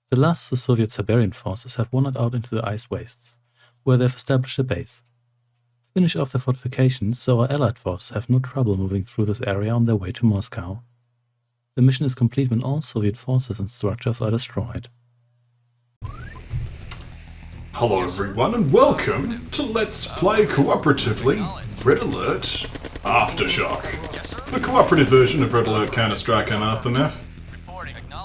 The last two Soviet Siberian forces have wandered out into the ice wastes, where they've established a base. Finish off their fortifications so our allied forces have no trouble moving through this area on their way to Moscow. The mission is complete when all Soviet forces and structures are destroyed. Hello everyone and welcome to Let's Play Cooperatively Red Alert Aftershock, the cooperative version of Red Alert Counter-Strike and Aftermath.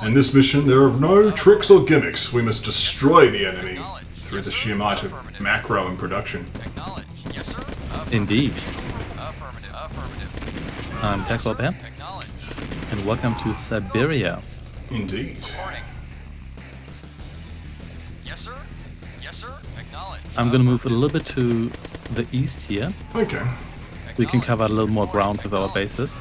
In this mission there are no tricks or gimmicks, we must destroy the enemy through the sheer might of macro and production. Indeed. I'm TaxOwlBear, and welcome to Siberia. Indeed. I'm gonna move a little bit to the east here. Okay. We can cover a little more ground with our bases.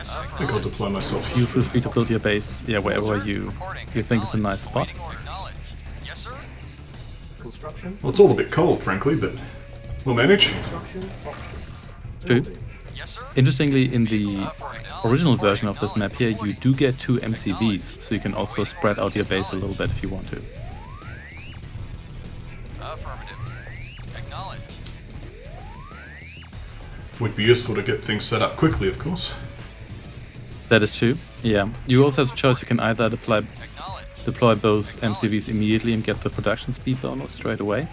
I think I'll deploy myself You here. feel free to build your base, wherever you think is a nice spot. Well, it's all a bit cold, frankly, but we'll manage. True. Interestingly, in the original version of this map here, you do get 2 MCVs, so you can also spread out your base a little bit if you want to. Would be useful to get things set up quickly, of course. That is true. Yeah. You also have a choice. You can either deploy both MCVs immediately and get the production speed bonus straight away,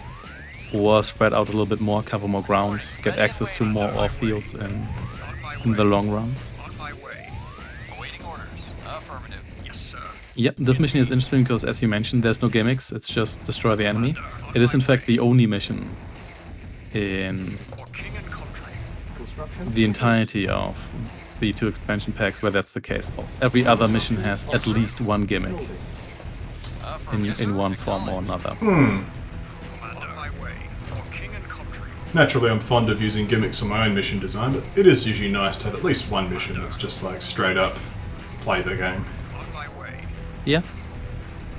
or spread out a little bit more, cover more ground, get access to more ore fields in the long run. Yep, this mission is interesting because, as you mentioned, there's no gimmicks, it's just destroy the enemy. It is in fact the only mission in the entirety of the 2 expansion packs where that's the case. Every other mission has at least one gimmick in one form or another. Naturally, I'm fond of using gimmicks on my own mission design, but it is usually nice to have at least one mission that's just like straight up play the game. Yeah,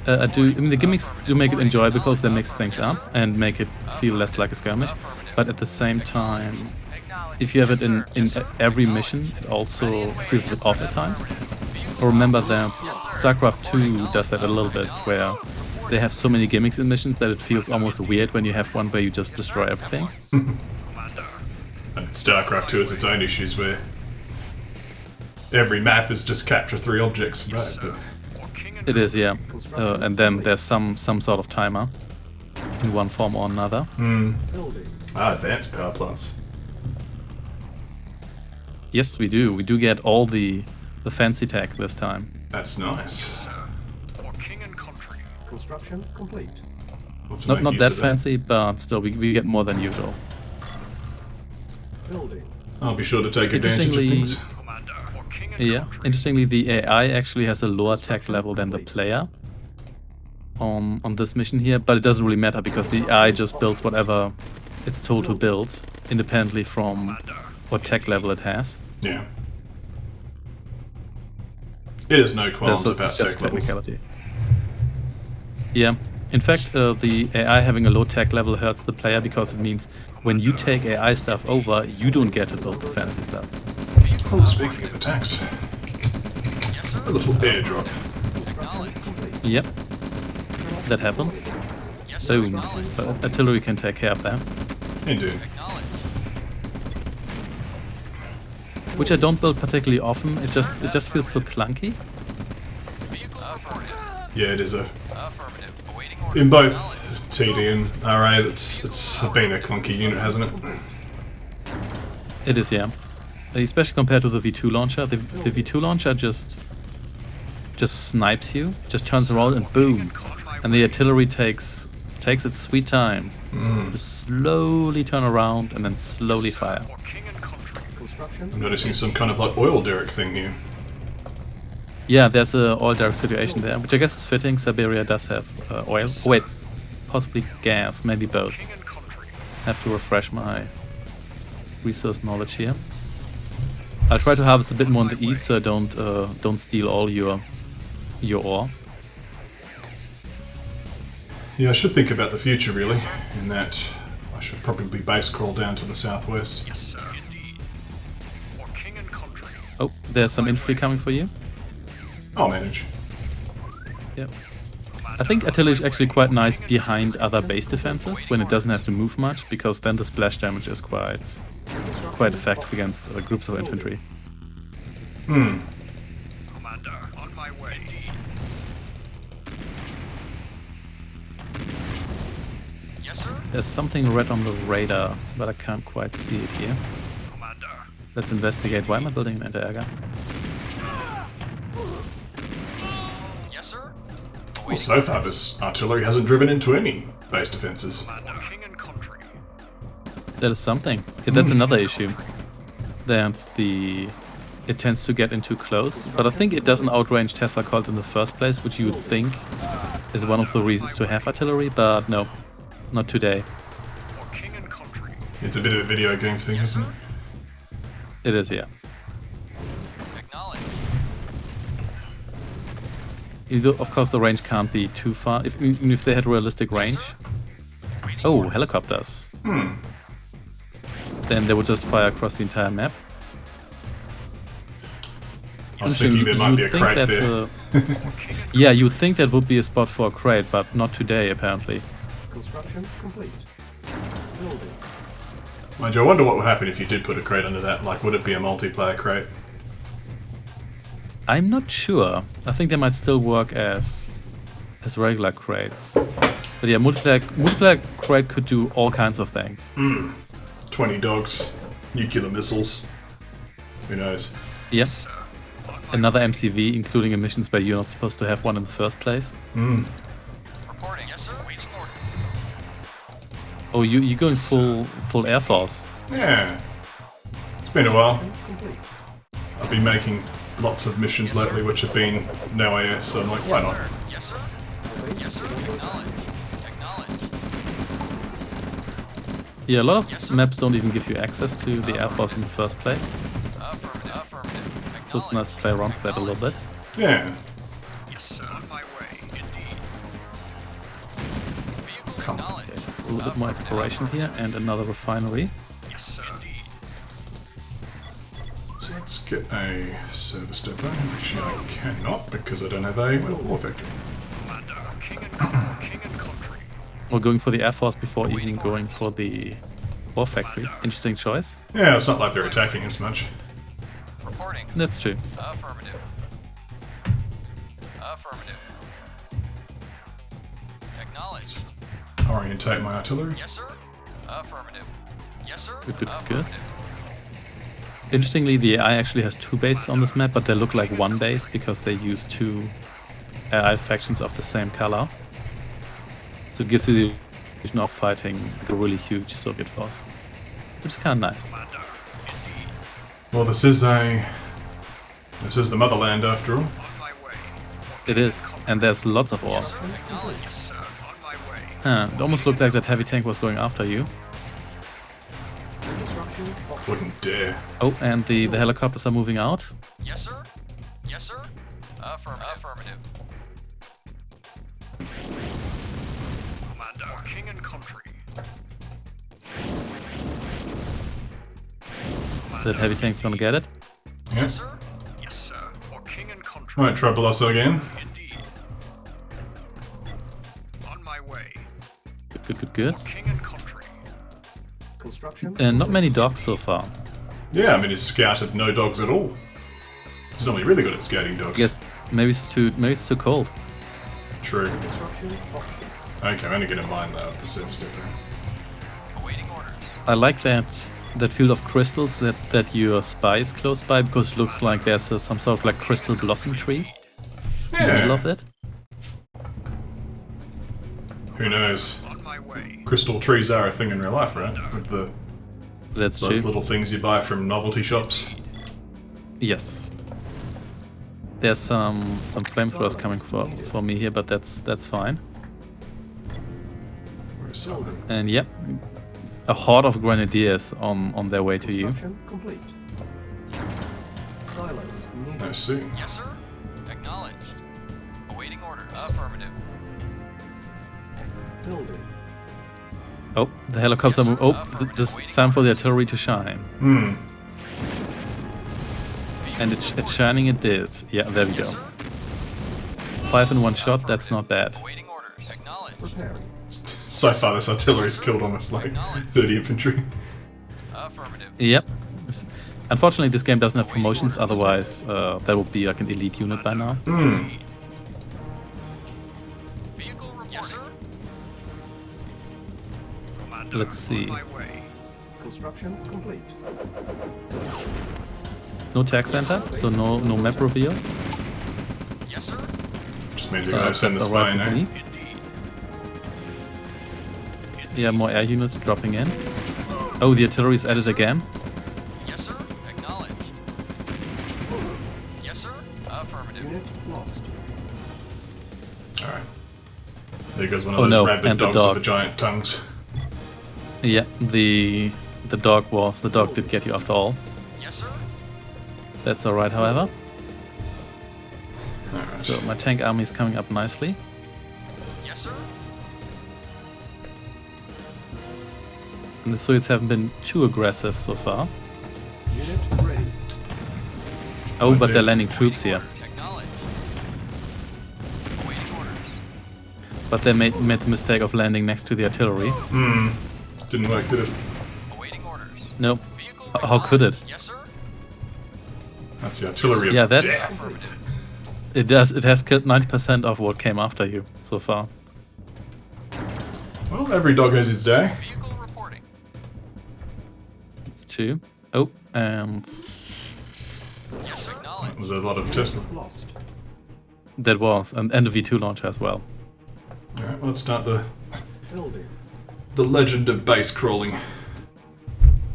I mean, the gimmicks do make it enjoyable because they mix things up and make it feel less like a skirmish. But at the same time, if you have it in every mission, it also feels a bit off at times. Remember that StarCraft 2 does that a little bit, where they have so many gimmicks in missions that it feels almost weird when you have one where you just destroy everything. And StarCraft 2 has its own issues where every map is just capture 3 objects, right? But It is, yeah. And then there's some sort of timer in one form or another. advanced power plants. Yes, we do. We do get all the fancy tech this time. That's nice. Construction complete. We'll have to Not make use that of fancy, but still, we get more than usual. Building. I'll be sure to take advantage of things. Yeah, interestingly, the AI actually has a lower tech level than the player on this mission here, but it doesn't really matter because the AI just builds whatever it's told to build, independently from what tech level it has. Yeah. It has no qualms So about it's just tech levels. technicality. Yeah, in fact, the AI having a low tech level hurts the player because it means when you take AI stuff over, you don't get to build the fancy stuff. Oh, speaking of attacks, a little airdrop. Yep, that happens. Boom. But artillery can take care of that. Indeed. Which I don't build particularly often. It just feels so clunky. Yeah, it is a... In both TD and RA, it's been a clunky unit, hasn't it? It is, yeah. Especially compared to the V2 launcher. The V2 launcher just snipes you, just turns around and boom. And the artillery takes its sweet time to slowly turn around and then slowly fire. I'm noticing some kind of like oil derrick thing here. Yeah, there's a oil derrick situation there, which I guess is fitting. Siberia does have oil. Oh, wait, possibly gas, maybe both. Have to refresh my resource knowledge here. I'll try to harvest a bit more in the east so I don't steal all your ore. Yeah, I should think about the future really, in that I should probably base crawl down to the southwest. Oh, there's some infantry coming for you. I'll manage. Yep. I think artillery is actually quite nice behind other base defenses when it doesn't have to move much, because then the splash damage is quite effective against groups of infantry. Hmm. Commander, on my way. Yes, sir. There's something red on the radar, but I can't quite see it here. Commander. Let's investigate. Why am I building an anti-air gun? Yes, sir. Well, so far this artillery hasn't driven into any base defenses. Commander, king and country. That is something. That's another issue. It tends to get in too close, but I think it doesn't outrange Tesla Colt in the first place, which you would think is one of the reasons to have artillery, but no, not today. For king and country. It's a bit of a video game thing, isn't it? It is, yeah. Acknowledge. Of course, the range can't be too far, even if they had realistic range. Oh, helicopters. Then they would just fire across the entire map. I was thinking there might be a You'd think crate that's there. Yeah, you'd think that would be a spot for a crate, but not today, apparently. Construction complete. Building. Mind you, I wonder what would happen if you did put a crate under that. Like, would it be a multiplayer crate? I'm not sure. I think they might still work as regular crates. But yeah, multiplayer crate could do all kinds of things. 20 dogs, nuclear missiles. Who knows? Yeah. Another MCV, including emissions where you're not supposed to have one in the first place. Reporting. Yes, sir. Waiting order. Oh, you're going full Air Force. Yeah. It's been a while. Complete. I've been making lots of missions lately which have been no AS, so I'm like, why not? Yes, sir. Yes, sir. Acknowledge. Acknowledge. Yeah, a lot of maps don't even give you access to the Air Force in the first place. Affirmative. Affirmative. So it's nice to play around with that a little bit. Yeah. Yes, sir. On my way. Indeed. Vehicle Come on. acknowledged. A little bit more exploration here, and another refinery. Yes, sir. Indeed. So let's get a service depot. Actually, I cannot because I don't have a war factory. Commander, king and country. We're going for the Air Force before even going for the war factory. Interesting choice. Yeah, it's not like they're attacking as much. Reporting. That's true. Affirmative. Affirmative. Acknowledged. Orientate my artillery. Yes, sir. Affirmative. Yes, sir. Good, good, good. Affirmative. Interestingly, the AI actually has two bases on this map, but they look like one base because they use two AI factions of the same color. So it gives you the illusion of fighting a really huge Soviet force, which is kind of nice. Commander. Indeed. Well, this is the motherland after all. On my way. It is, and there's lots of ore. Acknowledged. Yes, sir. On my way. It almost looked like that heavy tank was going after you. Construction option. Wouldn't dare. Oh, and the helicopters are moving out. Yes, sir. Yes, sir. Affirmative. Commander, king and country. That heavy tank's gonna get it. Yeah. Yes, sir. Yes, sir. For king and country. Might trouble us again. Indeed. On my way. Good, good, good, good. King and country. Construction. And not many dogs so far. Yeah, I mean, he's scouted no dogs at all. He's normally really good at scouting dogs. I guess maybe it's too cold. True. Construction options. Okay, I'm only going to mine that with the service depot. Awaiting orders. I like that field of crystals that your spy is close by, because it looks like there's some sort of like crystal blossom tree in the middle Yeah. of it. Who knows? On my way. Crystal trees are a thing in real life, right? With That's those true. little things you buy from novelty shops. Yes. There's some flamethrowers coming for me here, but that's fine. Where's some? And yep, a horde of grenadiers on their way to you. Construction complete. Silos needed. I see. Yes, sir. Acknowledged. Awaiting order. Affirmative. Building. Oh, the helicopters are moving. Oh, this it's time for the artillery to shine. And it's shining it did. Yeah, there we Yes, go. sir. 5 in one shot, that's not bad. Awaiting orders. Acknowledged. Preparing. So far, this artillery's killed almost like 30 infantry. Affirmative. Yep. Unfortunately, this game doesn't have promotions, otherwise that would be like an elite unit by now. Vehicle reporting. Yes, sir. Let's see. Construction complete. No tech center, so no map reveal. Yes, sir. Just means you're gonna send the That's spy alright with now. me. Yeah, more air units dropping in. Oh, the artillery's added again. Yes, sir. Acknowledged. Yes, sir. Affirmative. Unit lost. Alright. There goes one of Oh, those no, rabid and the dogs dog. with the giant tongues. Yeah, the dog did get you after all. Yes, sir. That's alright, however. Alright. So my tank army is coming up nicely. Yes, sir. And the Soviets haven't been too aggressive so far. Unit ready. Oh, but dude. they're landing troops here. Acknowledged. Awaiting orders. But they made the mistake of landing next to the artillery. Didn't work, did it? Awaiting orders. No. Vehicle How could it? Yes, sir. That's the artillery of Yeah, that's- death. Affirmative. It does. It has killed 90% of what came after you so far. Well, every dog has its day. Vehicle reporting. It's 2. Oh, and Yes, sir. Acknowledged. It was a lot of Tesla. Lost. that was and a V2 launcher as well. Alright, well, let's start the Building. legend of base crawling.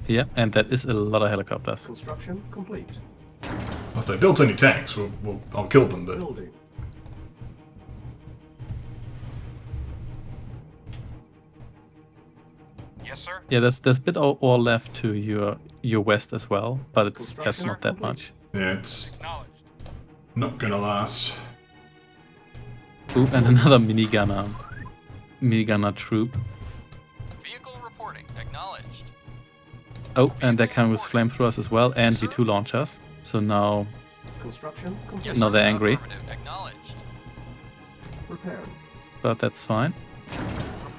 Yeah, and that is a lot of helicopters. Construction complete. Well, if they built any tanks, I'll kill them, but Building. Yes, sir. Yeah, there's a bit ore left to your west as well, but that's not that much. yeah, it's Acknowledged. not gonna last. Ooh, and another minigunner troop. Vehicle reporting. Acknowledged. Oh, and they're coming with flamethrowers as well and V2 launchers. So now Construction complete. Yes, Now sir. they're angry. Affirmative. Acknowledged. Preparing. but that's fine.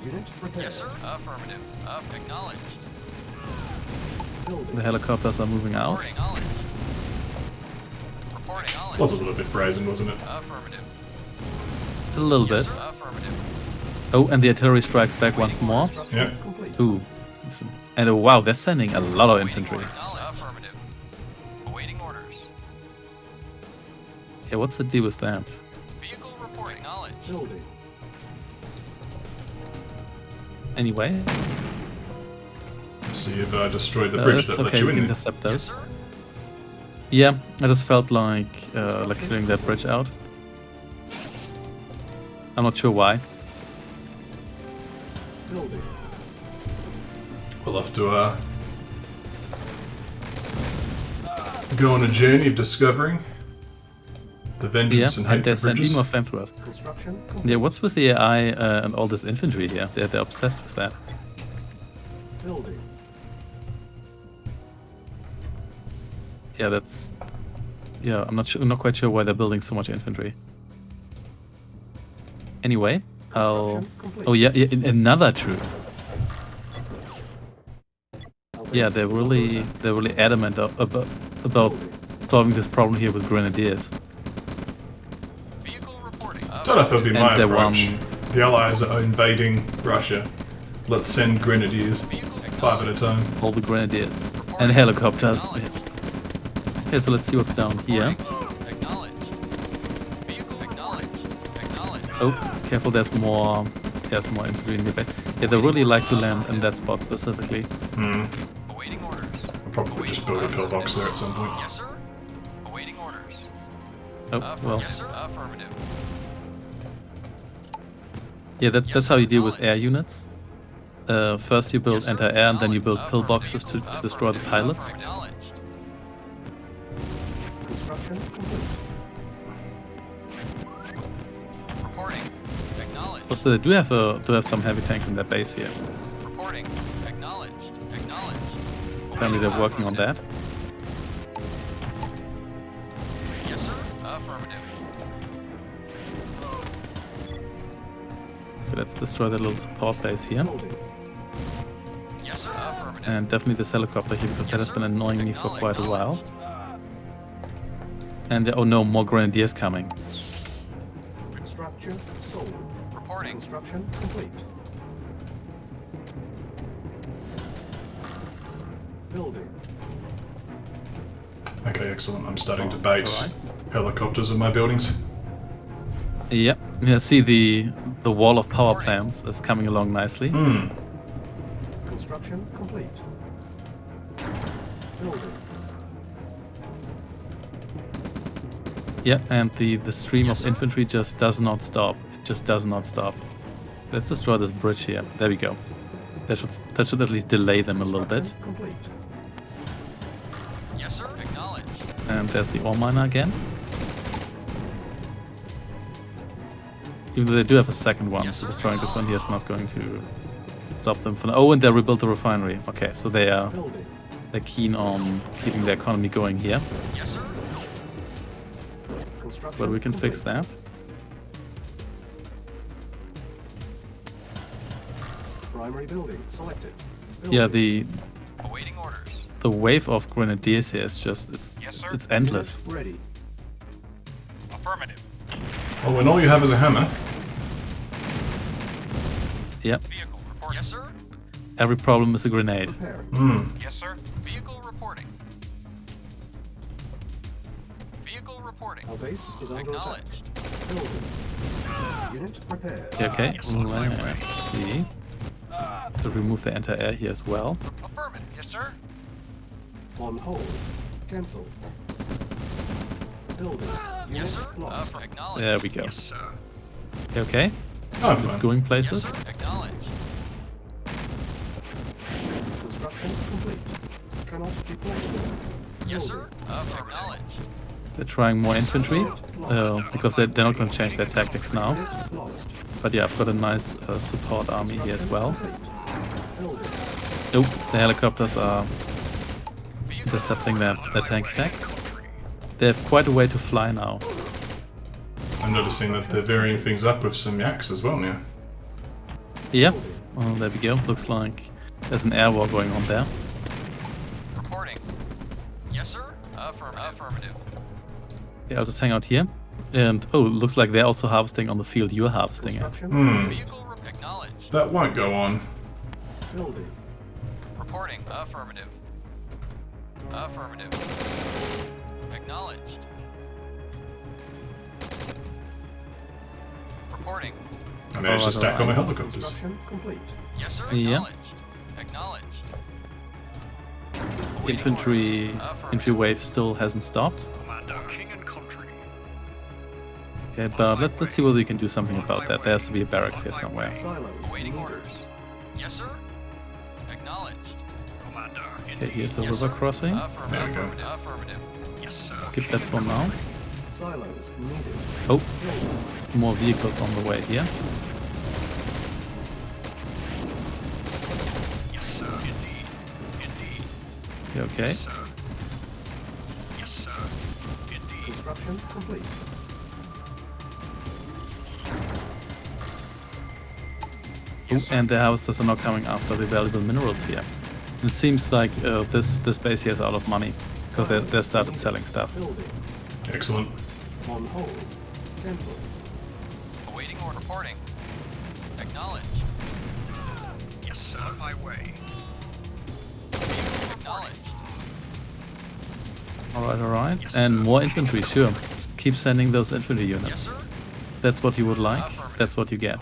Unit prepared. Yes, sir. Affirmative. Acknowledged. Building. The helicopters are moving out. Reporting knowledge. Reporting knowledge. Was a little bit brazen, wasn't it? Affirmative. A little Yes, bit. sir. Affirmative. Oh, and the artillery strikes back once more. Construction Yeah. complete. Ooh. Listen. And oh, wow, they're sending a lot of infantry. Awaiting orders. Affirmative. Awaiting orders. Okay, what's the deal with that? Vehicle reporting knowledge. Building. Anyway, So you've destroyed the bridge that's that let okay, you we in can there. intercept Yes, those. sir. Yeah, I just felt like clearing that bridge out. I'm not sure why. Building. We'll have to go on a journey of discovering the Yeah, vengeance and and hate they for send bridges. even more flamethrowers. Construction complete. Yeah, what's with the AI and all this infantry here? They're obsessed with that. Building. Yeah, that's. Yeah, I'm not quite sure why they're building so much infantry. Anyway, I'll. Construction complete. Oh yeah, another troop. Our Yeah, base they're is under really attack. adamant about Building. solving this problem here with grenadiers. Vehicle reporting. Don't know if that'd be And my they approach. won. The Allies are invading Russia. Let's send grenadiers, 5 at a time. All the grenadiers and helicopters. Yeah. Okay, so let's see what's down here. Acknowledged. Vehicle acknowledged. Acknowledged. Oh, careful! There's more infantry in the back. Yeah, they really like to land in that spot specifically. Awaiting orders. I'll probably just build a pillbox there at some point. Yes, sir. Awaiting orders. Oh well. Yes, sir. Affirmative. Yeah, that's how you deal with air units. First you build anti-air, and then you build pillboxes to destroy the pilots. Acknowledged. Construction complete. Reporting. Acknowledged. Also, they do have some heavy tanks in their base here. Reporting. Acknowledged. Acknowledged. Apparently they're working on that. Yes, sir. Affirmative. Let's destroy the little support base here. Building. Yes, sir. Affirmative. And definitely this helicopter here, because that has been annoying me for quite a while. And oh no, more grenadiers coming. Structure sold. Reporting. Construction complete. Building. Okay, excellent. I'm starting to base Alright. helicopters in my buildings. Yep. Yeah, see the wall of power plants is coming along nicely. Hmm. Construction complete. Building. Yeah, and the stream of infantry just does not stop. It just does not stop. Let's destroy this bridge here. There we go. That should at least delay them a little bit. Construction complete. Yes, sir. Acknowledged. And there's the ore miner again. Even though they do have a second one, Yes, so sir. destroying this one here is not going to stop them from. Oh, and they rebuilt the refinery. Okay, so they're Building. keen on keeping the economy going here. Yes, sir. Construction But we can fix complete. that. Primary building selected. Yeah, Building. Awaiting orders. the wave of grenadiers here is just Yes, sir. it's endless. Unit ready. Affirmative. Well, when all you have is a hammer, Yep. Vehicle report. Yes, sir. Every problem is a grenade. Preparing. Yes, sir. Vehicle reporting. Vehicle reporting. Our base is under attack. Acknowledged. Building. Unit prepared. Okay, let's see. To remove the anti-air here as well. Affirmative. Yes, sir. On hold. Cancel. Building. Unit Yes, sir. lost. Acknowledged. There we go. Yes, sir. Okay, I'm it's fine. going Yes, places. sir. Acknowledged. Construction complete. Cannot deploy. Yes, sir. Acknowledged. They're trying more infantry because they're not going to change their tactics now. Unit lost. But yeah, I've got a nice support army here as well. Complete. Building. Oh, the helicopters are intercepting their tank attack. They have quite a way to fly now. I'm noticing that they're varying things up with some yaks as well now. Yeah, well, there we go. Looks like there's an air war going on there. Reporting. Yes, sir. Affirmative. Yeah, I'll just hang out here. And oh, looks like they're also harvesting on the field you're harvesting at. Construction. Vehicle acknowledged. That won't go on. Building. Reporting. Affirmative. Affirmative. Acknowledged. Reporting. I managed to stack all my helicopters. Construction complete. Yes, sir. Yeah. Acknowledged. Infantry wave still hasn't stopped. Commander. King and country. Okay, but let's see whether we can do something about that. There has to be a barracks here somewhere. Silos Awaiting needed. orders. Yes, sir. Acknowledged. Commander. Okay, here's the Yes, river sir. crossing. There we go. Affirmative. Yes, sir. Skip that for now. Silos needed. Oh, Building. more vehicles on the way here. Yes, sir. Indeed. Indeed. Yeah, okay. Sir. Yes, sir. Indeed. Construction complete. Oh, and the harvesters are now coming after the valuable minerals here. It seems like this base here is out of money, so they started selling stuff. Building. Excellent. On hold. Cancel. Awaiting order. Reporting. Acknowledged. Yes, sir. On my way. Acknowledged. Alright. And more infantry, sure. Keep sending those infantry Yes, units. sir. That's what you would like, that's what you get.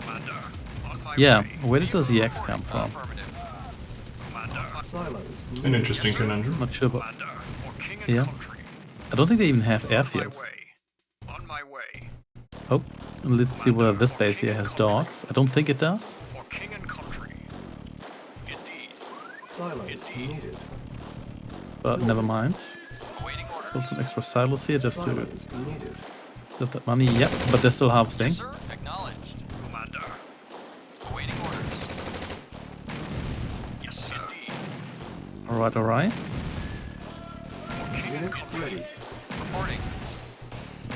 Yeah, where did those EX come from? Affirmative. Commander. Silos An needed. interesting conundrum. Not sure, but Commander. For king and yeah. country. I don't think they even have On my airfields. way. On my way. Oh, and let's see whether this base here has dogs. I don't think it does. For king and country. Indeed. Silos needed. But never mind. Awaiting order. Put some extra silos here just to Silos needed. get that money. Yep, but they're still harvesting. Yes, sir. Acknowledged. Commander. Awaiting orders. Yes, sir. Indeed. Alright. Unit ready. Reporting.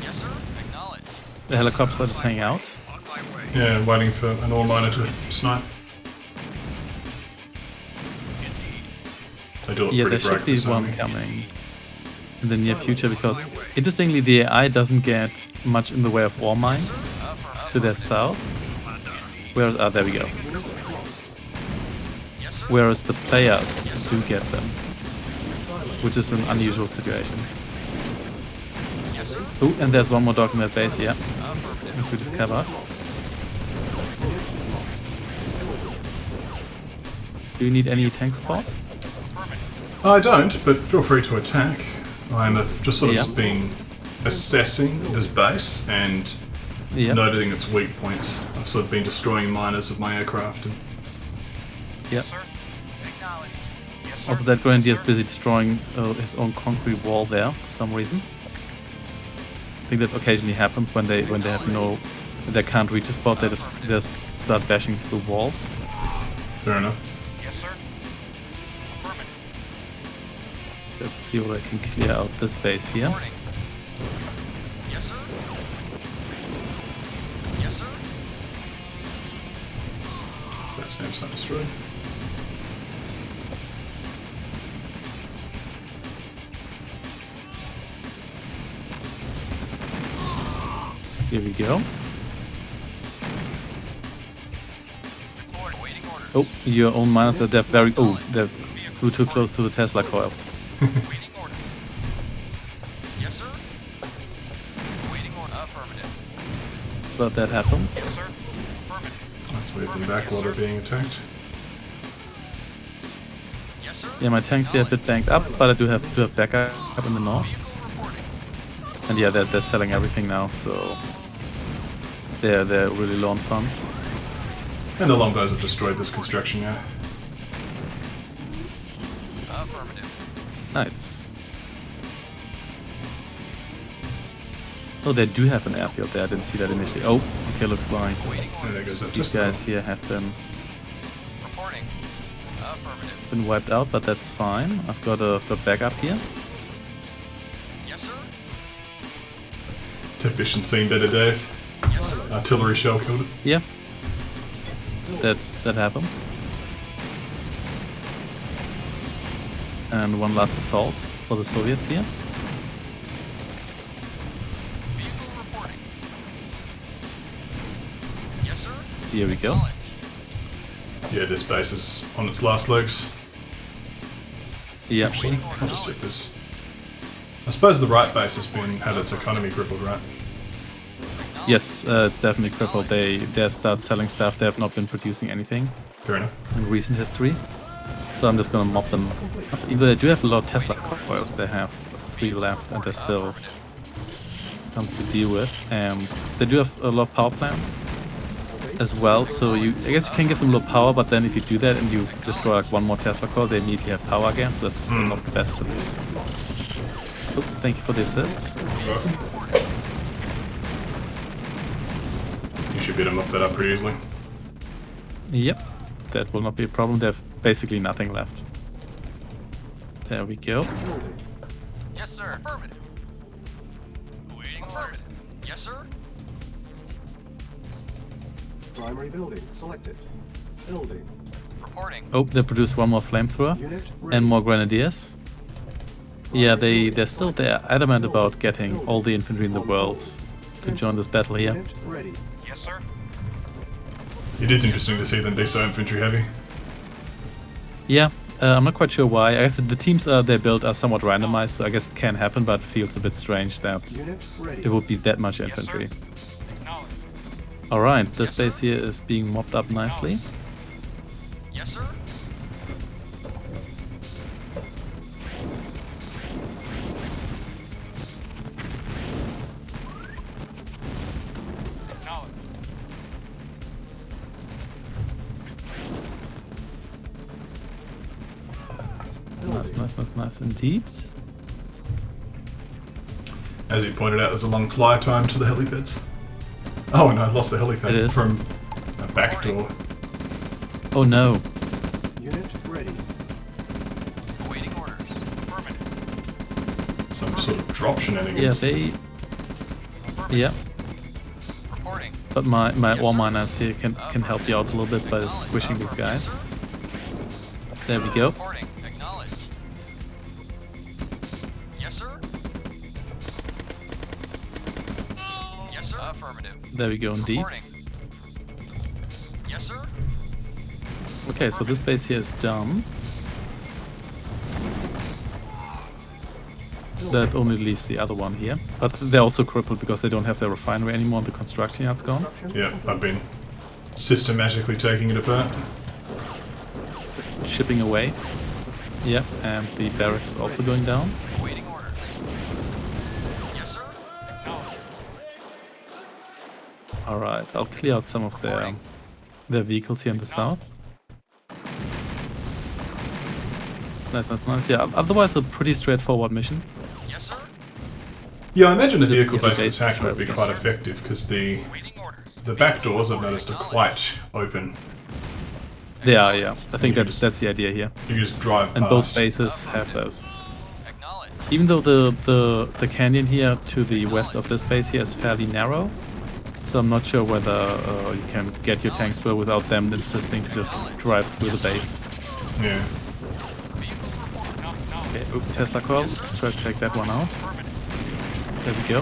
Yes, sir. Acknowledged. The helicopters are just hanging out. On my way. Yeah, waiting for an ore miner to snipe. They do it Yeah, there pretty should break be this one army. coming in the near future because, interestingly, the AI doesn't get much in the way of ore mines to their south. Whereas, there we go. Whereas the players do get them, which is an unusual situation. Oh, and there's one more dog in that base here, as we discovered. Do you need any tank support? I don't, but feel free to attack. I'm just sort of Yeah. just been assessing this base and Yeah. noting its weak points. I've sort of been destroying miners of my aircraft. And Yeah. Sir. Acknowledged. Yes, sir. Also, that Grenadier is busy destroying his own concrete wall there for some reason. I think that occasionally happens when they have they can't reach a spot. They just start bashing through walls. fair enough. Yes, sir. Affirmative. Let's see what I can clear out this base here. Reporting. Yes, sir. Yes, sir. So that seems not destroyed. Here we go. Report. Awaiting orders. Oh, your own miners are they flew too close to the Tesla coil. Awaiting orders. Yes, sir. Awaiting order. Affirmative. But that happens. Yes, sir. Affirmative. Let's wave them back while they're being attacked. Yes, sir. Yeah, my tanks here are a bit banked up, but I do have backup up in the north. Vehicle reporting. And yeah, they're selling everything now, so they're really low on funds. And the longbows have destroyed this construction yard. Affirmative. Nice. Oh, they do have an airfield there. I didn't see that initially. Oh, okay, looks like Awaiting And orders. there goes that these just guys here have Reporting. Affirmative. been wiped out, but that's fine. I've got backup here. Yes, sir. Technician seen better days. Yes, sir. Artillery shell killed it. Yeah, that happens. And one last assault for the Soviets here. Vehicle reporting. Yes, sir. Here we go. Acknowledged. Yeah, this base is on its last legs. Yeah. Actually, I'll just hit this. I suppose the right base has had its economy crippled, right? Yes, it's definitely crippled. They start selling stuff. They have not been producing anything Fair enough. in recent history. So I'm just gonna mop them. Even though they do have a lot of Tesla coils, they have 3 left, and there's still something to deal with. And they do have a lot of power plants as well. So I guess you can give them low power, but then if you do that and you destroy like one more Tesla coil, they immediately have power again. So that's not the best solution. Oh, thank you for the assist. You're welcome. You should be able to mop that up pretty easily. Yep, that will not be a problem. They have basically nothing left. There we go. Yes, sir. Affirmative. Awaiting orders. Yes, sir. Primary building selected. Building. Reporting. Oh, they produced one more flamethrower Unit ready. and more grenadiers. Yeah, they're adamant about getting all the infantry in the world to join this battle here. Unit ready. Yes, sir. It is interesting to see them be so infantry heavy. Yeah, I'm not quite sure why. I guess the teams they built are somewhat randomized, so I guess it can happen, but it feels a bit strange that Unit ready. it would be that much Yes, sir. infantry. Acknowledged. Alright, this Yes, sir. base here is being mopped up nicely. Yes, sir. Acknowledged. Nice indeed. As he pointed out, there's a long fly time to the helipads. Oh no, I lost the It helipad is. from a back door. Oh no. Unit ready. Awaiting orders. Some sort of drop Yeah, shenanigans. Yeah. Reporting. But my ore miners here can help you out a little bit by squishing these guys. There we go. Reporting. Acknowledged. Yes, sir. Yes, sir. Affirmative. There we go indeed. Reporting. Yes, sir. Okay, so this base here is done. That only leaves the other one here. But they're also crippled because they don't have their refinery anymore and the construction yard's gone. Construction Yeah, complete. I've been systematically taking it apart. Just shipping away. Yep, and the barracks also going down. Awaiting orders. Yes, sir. Acknowledged. Alright, I'll clear out some of their vehicles here in the south. Nice, nice, nice. Yeah, otherwise a pretty straightforward mission. Yes, sir. Yeah, I imagine a Just vehicle-based get the base attack would be destroyed. quite effective because the Awaiting orders. back doors I've noticed are quite open. They are, yeah. I think You that's the idea here. You just drive And past. both bases have those. Acknowledged. Even though the canyon here to the west of this base here is fairly narrow, so I'm not sure whether you can get your tanks through without them insisting to just drive through the base. Yeah. Vehicle report. Okay, oop, Tesla coil. Let's try to take that one out. Affirmative. There we go.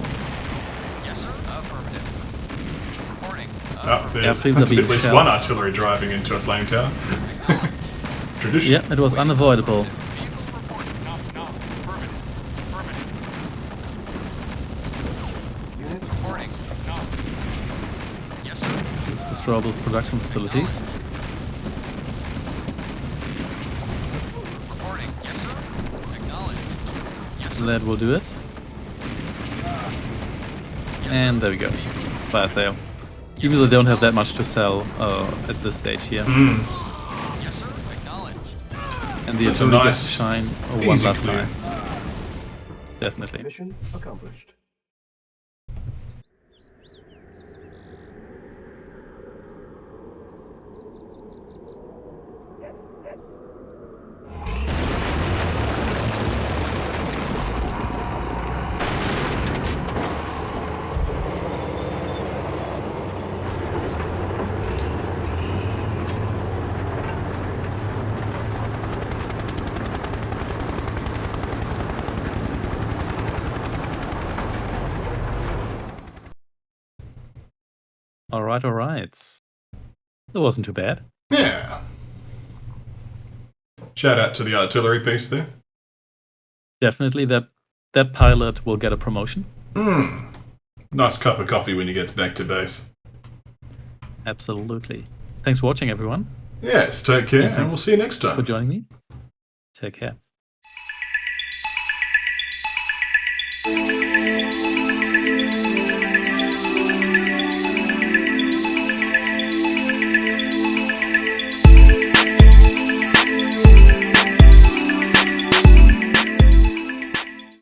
Yes, sir. Affirmative. Reporting. Oh, there's Yeah, things are at being least shelled. one artillery driving into a flame tower. It's tradition. Yeah, it was unavoidable. Vehicle report. Affirmative. Affirmative. Unit Reporting. Yes, sir. Let's destroy all those production facilities. Reporting. Yes, sir. Acknowledged. Yes, sir. That will do it. And there we go. Fire sale. Even though they don't have that much to sell at this stage here. Yes, sir. Acknowledged. And the That's a ability nice, to shine one easy last clear. time. Definitely. mission accomplished. Alright, alright. It wasn't too bad. Yeah. Shout out to the artillery piece there. Definitely that pilot will get a promotion. Nice cup of coffee when he gets back to base. Absolutely. Thanks for watching, everyone. Yes, take care, and thanks we'll see you next For time. joining me. Take care.